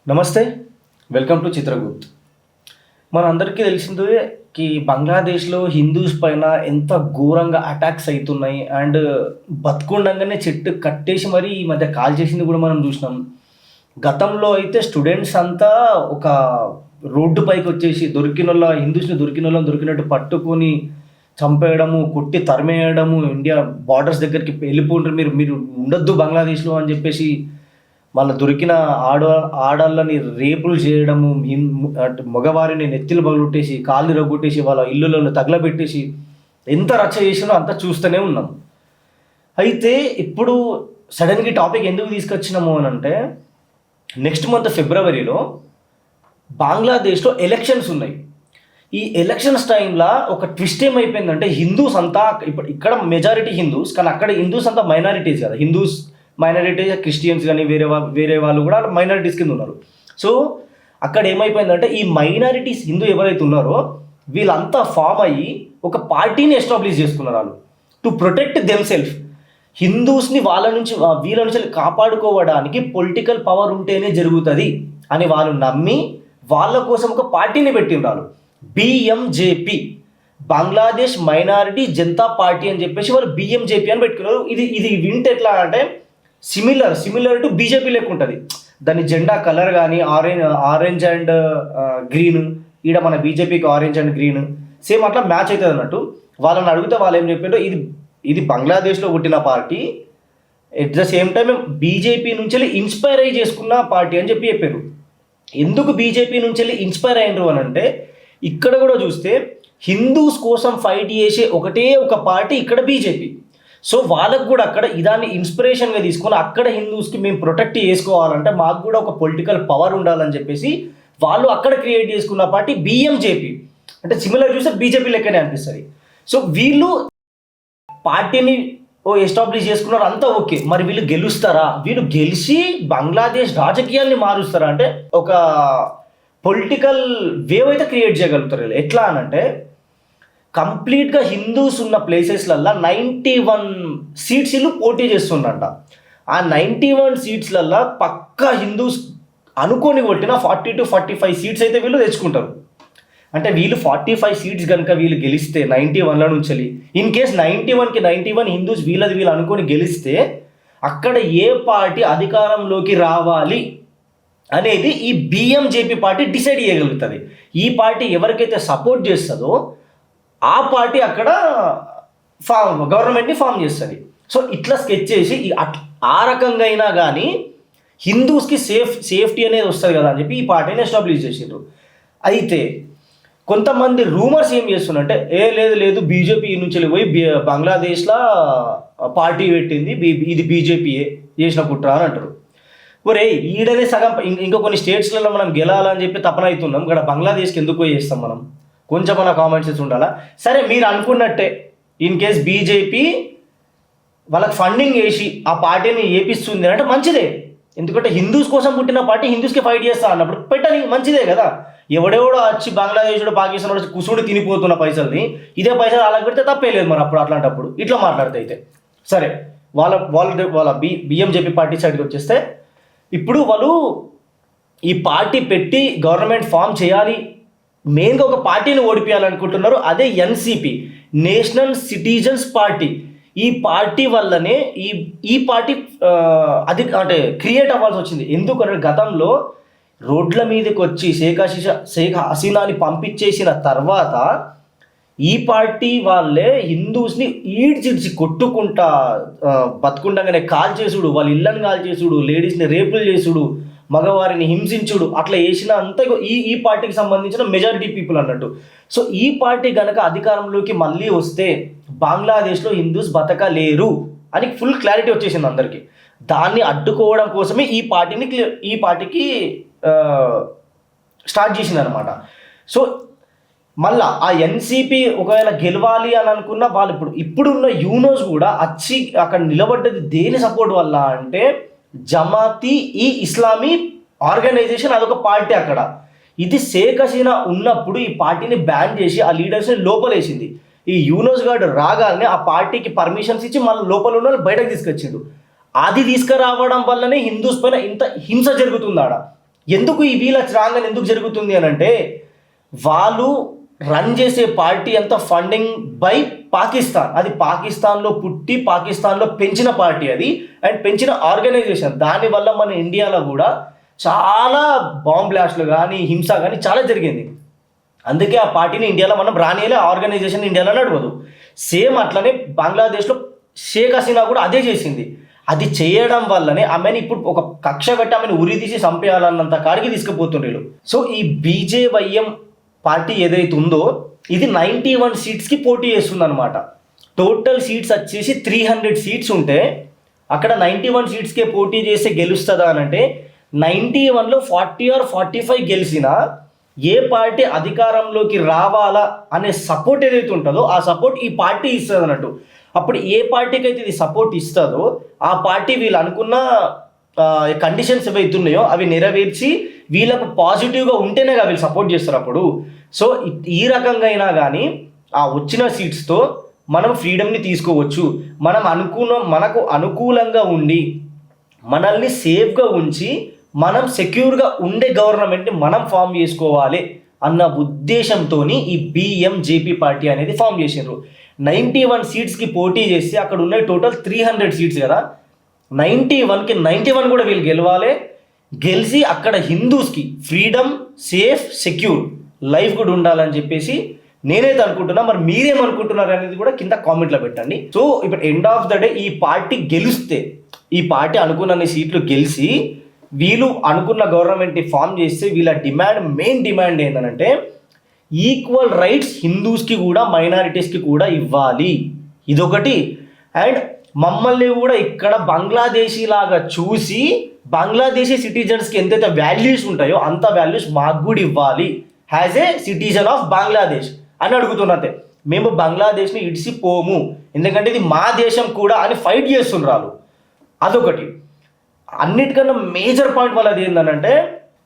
నమస్తే, welcome to Chitragupt. మనందరికీ తెలిసిందే బంగ్లాదేశ్లో హిందూస్ పైన ఎంత ఘోరంగా అటాక్స్ అవుతున్నాయి. అండ్ బతుకుండంగానే చెట్టు కట్టేసి మరి ఈ మధ్య కాల్ చేసింది కూడా మనం చూసినాం. గతంలో అయితే స్టూడెంట్స్ అంతా ఒక రోడ్డు పైకి వచ్చేసి హిందూస్ని దొరికినట్టు పట్టుకొని చంపేయడము, కొట్టి తరిమేయడము, ఇండియా బార్డర్స్ దగ్గరికి వెళ్ళిపోంటారు, మీరు మీరు ఉండొద్దు బంగ్లాదేశ్లో అని చెప్పేసి వాళ్ళ దొరికిన ఆడాళ్ళని రేపులు చేయడము, మగవారిని నెత్తిలు పగలొట్టేసి కాళ్ళు రగ్గొట్టేసి వాళ్ళ ఇల్లులను తగలబెట్టేసి ఎంత రచ్చ చేసినో అంతా చూస్తూనే ఉన్నాం. అయితే ఇప్పుడు సడన్గా టాపిక్ ఎందుకు తీసుకొచ్చినాము అని అంటే, నెక్స్ట్ మంత్ ఫిబ్రవరిలో బంగ్లాదేశ్లో ఎలక్షన్స్ ఉన్నాయి. ఈ ఎలక్షన్స్ టైంలో ఒక ట్విస్ట్ ఏమైపోయిందంటే, హిందూస్ అంతా ఇక్కడ మెజారిటీ హిందూస్, కానీ అక్కడ హిందూస్ అంతా మైనారిటీస్ కదా. హిందూస్ మైనారిటీస్, క్రిస్టియన్స్ కానీ వేరే వాళ్ళు కూడా మైనారిటీస్ కింద ఉన్నారు. సో అక్కడ ఏమైపోయిందంటే, ఈ మైనారిటీస్ హిందూ ఎవరైతే ఉన్నారో వీళ్ళంతా ఫామ్ అయ్యి ఒక పార్టీని ఎస్టాబ్లిష్ చేసుకున్నారు. వాళ్ళు టు ప్రొటెక్ట్ దెమ్సెల్ఫ్. హిందూస్ని వీళ్ళ నుంచి కాపాడుకోవడానికి పొలిటికల్ పవర్ ఉంటేనే జరుగుతుంది అని వాళ్ళు నమ్మి వాళ్ళ కోసం ఒక పార్టీని పెట్టిండ్రు. బిఎంజేపీ, బంగ్లాదేశ్ మైనారిటీ జనతా పార్టీ అని చెప్పేసి వాళ్ళు బిఎంజేపీ అని పెట్టుకున్నారు. ఇది వింటే ఎట్లా అంటే సిమిలర్ టు బీజేపీ లెక్క ఉంటుంది. దాని జెండా కలర్ కానీ ఆరెంజ్ అండ్ గ్రీన్, ఈడ మన బీజేపీకి ఆరెంజ్ అండ్ గ్రీన్ సేమ్ అట్లా మ్యాచ్ అవుతుంది అన్నట్టు. వాళ్ళని అడిగితే వాళ్ళు ఏం చెప్పారో, ఇది బంగ్లాదేశ్లో పుట్టిన party, at the same time BJP నుంచి ఇన్స్పైర్ అయ్యి చేసుకున్న పార్టీ అని చెప్పారు. ఎందుకు బీజేపీ నుంచి ఇన్స్పైర్ అయినరు అని అంటే, ఇక్కడ కూడా చూస్తే హిందూస్ కోసం ఫైట్ చేసే ఒకటే ఒక పార్టీ ఇక్కడ బీజేపీ. సో వాళ్ళకు కూడా అక్కడ ఇదాన్ని ఇన్స్పిరేషన్గా తీసుకొని అక్కడ హిందూస్కి మేము ప్రొటెక్ట్ చేసుకోవాలంటే మాకు కూడా ఒక పొలిటికల్ పవర్ ఉండాలని చెప్పేసి వాళ్ళు అక్కడ క్రియేట్ చేసుకున్న పార్టీ బిఎంజేపీ. అంటే సిమిలర్ చూస్తే బీజేపీ లెక్కనే అనిపిస్తుంది. సో వీళ్ళు పార్టీని ఎస్టాబ్లిష్ చేసుకున్నారు, అంతా ఓకే. మరి వీళ్ళు గెలుస్తారా? వీళ్ళు గెలిచి బంగ్లాదేశ్ రాజకీయాల్ని మారుస్తారా అంటే, ఒక పొలిటికల్ వేవ్ అయితే క్రియేట్ చేయగలుగుతారు. ఎట్లా అనంటే, కంప్లీట్గా హిందూస్ ఉన్న ప్లేసెస్లల్లో 91 సీట్స్ వీళ్ళు పోటీ చేస్తుండంట. ఆ 91 సీట్స్లల్లో పక్కా హిందూస్ అనుకొని కొట్టిన 40 to 45 సీట్స్ అయితే వీళ్ళు తెచ్చుకుంటారు. అంటే వీళ్ళు 45 సీట్స్ కనుక వీళ్ళు గెలిస్తే 91 నుంచి, ఇన్ కేస్ 91కి 91 హిందూస్ వీళ్ళు అనుకొని గెలిస్తే అక్కడ ఏ పార్టీ అధికారంలోకి రావాలి అనేది ఈ బిఎంజేపీ పార్టీ డిసైడ్ చేయగలుగుతుంది. ఈ పార్టీ ఎవరికైతే సపోర్ట్ చేస్తుందో ఆ పార్టీ అక్కడ గవర్నమెంట్ని ఫామ్ చేస్తుంది. సో ఇట్లా స్కెచ్ చేసి ఆ రకంగా అయినా కానీ హిందూస్కి సేఫ్టీ అనేది వస్తుంది కదా అని చెప్పి ఈ పార్టీని ఎస్టాబ్లిష్ చేసిండ్రు. అయితే కొంతమంది రూమర్స్ ఏం చేస్తున్నారంటే, లేదు బీజేపీ నుంచి పోయి బంగ్లాదేశ్లో పార్టీ పెట్టింది, ఇది బీజేపీయే చేసిన కుట్ర అని అంటారు. ఒరే, ఈడనే సగం ఇంకా కొన్ని స్టేట్స్లలో మనం గెలాలని చెప్పి తపన అవుతున్నాం, ఇక్కడ బంగ్లాదేశ్కి ఎందుకు పోయి చేస్తాం మనం? కొంచెం మన కామెంట్స్ ఉండాలా. సరే, మీరు అనుకున్నట్టే ఇన్ కేస్ బీజేపీ వాళ్ళకి ఫండింగ్ వేసి ఆ పార్టీని ఏపిస్తుంది అంటే మంచిదే. ఎందుకంటే హిందూస్ కోసం పుట్టిన పార్టీ హిందూస్కి ఫైట్ చేస్తా అన్నప్పుడు పెట్టని మంచిదే కదా. ఎవడెవడో వచ్చి బంగ్లాదేశ్లో పాకిస్తాన్ వచ్చి కుసుడు తినిపోతున్న పైసల్ని ఇదే పైసలు అలాగ పెడితే తప్పే లేదు మరి. అట్లాంటప్పుడు ఇట్లా మాట్లాడితే అయితే సరే, వాళ్ళ బిఎంజేపీ పార్టీ సైడ్కి వచ్చేస్తే, ఇప్పుడు వాళ్ళు ఈ పార్టీ పెట్టి గవర్నమెంట్ ఫామ్ చేయాలి, మెయిన్గా ఒక పార్టీని ఓడిపోయాలనుకుంటున్నారు. అదే ఎన్సిపి, నేషనల్ సిటిజన్స్ పార్టీ. ఈ పార్టీ వల్లనే ఈ పార్టీ అంటే క్రియేట్ అవ్వాల్సి వచ్చింది. ఎందుకంటే గతంలో రోడ్ల మీదకి వచ్చి షేక్ హసీనాని పంపించేసిన తర్వాత ఈ పార్టీ వాళ్ళే హిందూస్ని ఈడ్చిడ్చి కొట్టుకుంటా బతుకుండగానే కాల్ చేసుడు, వాళ్ళ ఇళ్ళని కాల్ చేసుడు, లేడీస్ని రేపులు చేసుడు, మగవారిని హింసించుడు, అట్లా చేసిన అంతా ఈ పార్టీకి సంబంధించిన మెజారిటీ పీపుల్ అన్నట్టు. సో ఈ పార్టీ గనక అధికారంలోకి మళ్ళీ వస్తే బంగ్లాదేశ్లో హిందూస్ బతకలేరు అని ఫుల్ క్లారిటీ వచ్చేసింది అందరికీ. దాన్ని అడ్డుకోవడం కోసమే ఈ పార్టీకి స్టార్ట్ చేసింది అనమాట. సో మళ్ళా ఆ ఎన్సిపి ఒకవేళ గెలవాలి అని అనుకున్న వాళ్ళు ఇప్పుడున్న యూనోస్ కూడా వచ్చి అక్కడ నిలబడ్డది దేని సపోర్ట్ వల్ల అంటే, జమాతీ ఈ ఇస్లామీ ఆర్గనైజేషన్, అదొక పార్టీ అక్కడ. ఇది షేక్ హసీనా ఉన్నప్పుడు ఈ పార్టీని బ్యాన్ చేసి ఆ లీడర్స్ని లోపలేసింది. ఈ యూనోస్ గార్డు రాగానే ఆ పార్టీకి పర్మిషన్స్ ఇచ్చి మళ్ళీ లోపల ఉన్న బయటకు తీసుకొచ్చిండు. అది తీసుకురావడం వల్లనే హిందూస్ పైన ఇంత హింస జరుగుతుంది ఆడ. ఎందుకు ఈ వీళ్ళ రాంగని ఎందుకు జరుగుతుంది అని అంటే, వాళ్ళు రన్ చేసే పార్టీ అంతా ఫండింగ్ బై పాకిస్తాన్. అది పాకిస్తాన్లో పుట్టి పాకిస్తాన్లో పెంచిన పార్టీ అది, అండ్ పెంచిన ఆర్గనైజేషన్. దానివల్ల మన ఇండియాలో కూడా చాలా బాంబ్ బ్లాస్ట్లు కానీ హింస కానీ చాలా జరిగింది. అందుకే ఆ పార్టీని ఇండియాలో మనం రానియలే, ఆర్గనైజేషన్ ఇండియాలో నడవదు. సేమ్ అట్లనే బంగ్లాదేశ్లో షేక్ హసీనా కూడా అదే చేసింది. అది చేయడం వల్లనే ఆమెను ఇప్పుడు ఒక కక్ష కట్టి ఆమెను ఉరి తీసి చంపేయాలన్నంత కాడికి తీసుకుపోతుండ్రు. సో ఈ బీజేవైఎం పార్టీ ఏదైతే ఉందో ఇది 91 సీట్స్కి పోటీ చేస్తుంది అనమాట. టోటల్ సీట్స్ వచ్చేసి 300 సీట్స్ ఉంటే అక్కడ 91 సీట్స్కే పోటీ చేస్తే గెలుస్తుందా అని అంటే, 91లో 40 or 45 గెలిచినా ఏ పార్టీ అధికారంలోకి రావాలా అనే సపోర్ట్ ఏదైతే ఉంటుందో ఆ సపోర్ట్ ఈ పార్టీ ఇస్తుంది అన్నట్టు. అప్పుడు ఏ పార్టీకి అయితే ఇది సపోర్ట్ ఇస్తుందో ఆ పార్టీ వీళ్ళు అనుకున్న కండిషన్స్ ఏవైతే ఉన్నాయో అవి నెరవేర్చి వీళ్ళకు పాజిటివ్గా ఉంటేనే వీళ్ళు సపోర్ట్ చేస్తారు అప్పుడు. సో ఈ రకంగా అయినా కానీ ఆ వచ్చిన సీట్స్తో మనం ఫ్రీడమ్ని తీసుకోవచ్చు. మనకు అనుకూలంగా ఉండి మనల్ని సేఫ్గా ఉంచి మనం సెక్యూర్గా ఉండే గవర్నమెంట్ని మనం ఫామ్ చేసుకోవాలి అన్న ఉద్దేశంతో ఈ BMJP పార్టీ అనేది ఫామ్ చేసినారు. 91 సీట్స్కి పోటీ చేసి అక్కడ ఉన్న టోటల్ 300 సీట్స్ కదా, 91కి 91 కూడా వీళ్ళు గెలవాలి. గెలిచి అక్కడ హిందూస్కి ఫ్రీడమ్, సేఫ్, సెక్యూర్ లైఫ్ కూడా ఉండాలని చెప్పేసి నేనైతే అనుకుంటున్నా. మరి మీరేమనుకుంటున్నారు అనేది కూడా కింద కామెంట్లో పెట్టండి. సో ఇప్పుడు ఎండ్ ఆఫ్ ద డే ఈ పార్టీ గెలిస్తే, ఈ పార్టీ అనుకున్న సీట్లు గెలిచి వీళ్ళు అనుకున్న గవర్నమెంట్ని ఫామ్ చేస్తే వీళ్ళ మెయిన్ డిమాండ్ ఏంటంటే ఈక్వల్ రైట్స్ హిందూస్కి కూడా మైనారిటీస్కి కూడా ఇవ్వాలి, ఇదొకటి. అండ్ మమ్మల్ని కూడా ఇక్కడ బంగ్లాదేశీ లాగా చూసి బంగ్లాదేశీ సిటిజన్స్కి ఎంతైతే వాల్యూస్ ఉంటాయో అంత వాల్యూస్ మాకు కూడా ఇవ్వాలి as a citizen of Bangladesh అని అడుగుతున్నదే. మేము బంగ్లాదేశ్ని ఇడిసిపోము, ఎందుకంటే ఇది మా దేశం కూడా అని ఫైట్ చేస్తున్నారు. అదొకటి. అన్నిటికన్నా మేజర్ పాయింట్ వాళ్ళది ఏంటంటే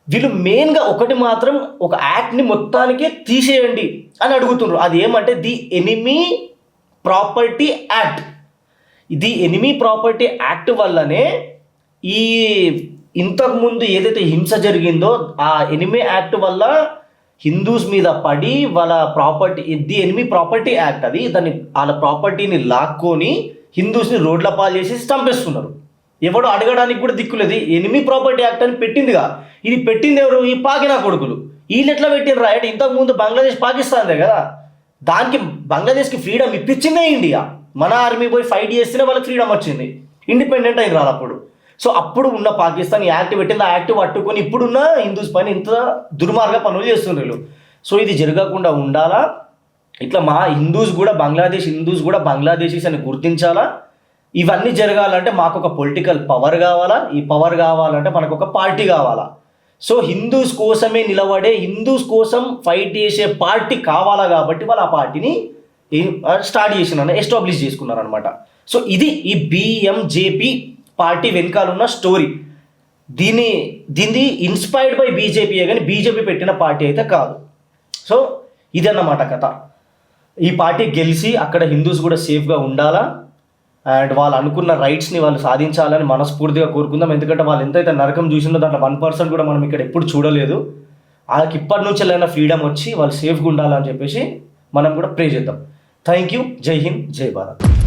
వీళ్ళు మెయిన్గా ఒకటి మాత్రం ఒక యాక్ట్ని మొత్తానికి తీసేయండి అని అడుగుతున్నారు. అది ఏమంటే ది ఎనిమీ ప్రాపర్టీ యాక్ట్. ఇది ఎనిమీ ప్రాపర్టీ యాక్ట్ వల్లనే ఈ ఇంతకుముందు ఏదైతే హింస జరిగిందో ఆ ఎనిమీ యాక్ట్ వల్ల హిందూస్ మీద పడి వాళ్ళ property, the enemy property act అది, దాన్ని వాళ్ళ ప్రాపర్టీని లాక్కొని హిందూస్ని రోడ్ల పాలు చేసి చంపేస్తున్నారు. ఎవడో అడగడానికి కూడా దిక్కులేదు. ఎనిమీ ప్రాపర్టీ యాక్ట్ అని పెట్టిందిగా, ఇది పెట్టింది ఎవరు? ఈ పాకినా కొడుకులు. వీళ్ళు ఎట్లా పెట్టిన రైట్? ఇంతకుముందు బంగ్లాదేశ్ పాకిస్తాన్దే కదా, దానికి బంగ్లాదేశ్కి ఫ్రీడమ్ ఇప్పించిందే ఇండియా. మన ఆర్మీ పోయి ఫైట్ చేస్తేనే వాళ్ళకి ఫ్రీడమ్ వచ్చింది, ఇండిపెండెంట్ అయిన రాదు అప్పుడు. సో అప్పుడు ఉన్న పాకిస్తాన్ యాక్ట్ పెట్టింది, ఆ యాక్ట్ పట్టుకొని ఇప్పుడున్న హిందూస్ పైన ఇంత దుర్మార్గ పనులు చేస్తున్నారు. సో ఇది జరగకుండా ఉండాలా, ఇట్లా మా హిందూస్ కూడా బంగ్లాదేశీస్ అని గుర్తించాలా. ఇవన్నీ జరగాలంటే మాకు ఒక పొలిటికల్ పవర్ కావాలా, ఈ పవర్ కావాలంటే మనకు ఒక పార్టీ కావాలా. సో హిందూస్ కోసమే నిలబడే, హిందూస్ కోసం ఫైట్ చేసే పార్టీ కావాలా. కాబట్టి వాళ్ళు ఆ పార్టీని స్టార్ట్ ఎస్టాబ్లిష్ చేసుకున్నారు అనమాట. సో ఇది ఈ BMJP పార్టీ వెనకాల ఉన్న స్టోరీ. దీన్ని ఇన్స్పైర్డ్ బై బీజేపీయే కానీ బీజేపీ పెట్టిన పార్టీ అయితే కాదు. సో ఇదన్నమాట కథ. ఈ పార్టీ గెలిచి అక్కడ హిందూస్ కూడా సేఫ్గా ఉండాలా అండ్ వాళ్ళు అనుకున్న రైట్స్ని వాళ్ళు సాధించాలని మనస్ఫూర్తిగా కోరుకుందాం. ఎందుకంటే వాళ్ళు ఎంతైతే నరకం చూసిందో దాంట్లో 1% కూడా మనం ఇక్కడ ఎప్పుడు చూడలేదు. వాళ్ళకి ఇప్పటి నుంచి అయినా ఫ్రీడమ్ వచ్చి వాళ్ళు సేఫ్గా ఉండాలని చెప్పేసి మనం కూడా ప్రే చేద్దాం. Thank you. జై హింద్, జై భారత్.